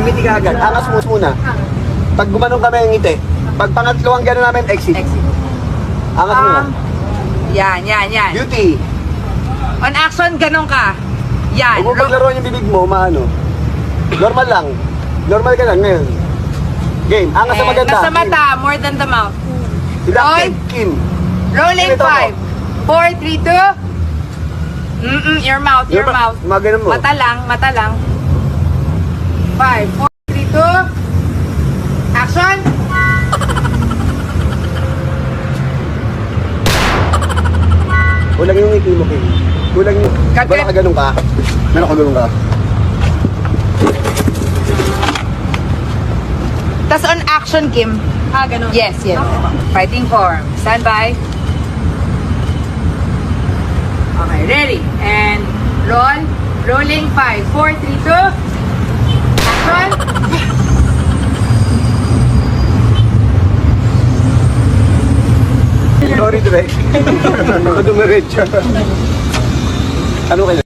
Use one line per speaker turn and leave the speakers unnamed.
ngumiti ka agad. Angas mo muna. Pag gumanong kami ang ngiti. Pag pangatlo ang gano'n namin, exit. Angas muna.
Yan.
Beauty.
On action, ganun ka. Yan.
Huwag mo paglaruan yung bibig mo, maano. Normal lang. Normal ka lang ngayon. Game. Angas na maganda.
Nasa mata, more than the mouth.
Deducted. Kim.
Rolling 5, 4, 3, 2. Your mouth.
Mga ganun mo.
Mata lang. 5, 4, 3, 2. Action.
Kulang yung ngiti mo, Kim. Kulang yung...
Cut.
Wala ka ganun ka. Meron ka ganun ka.
Tas on action, Kim.
Ganun.
Yes. Fighting form. Stand by. Okay, ready. And roll. Rolling 5, 4, 3, 2. Action.
Sorry, direct. Ako dumiretso. Ano kayo?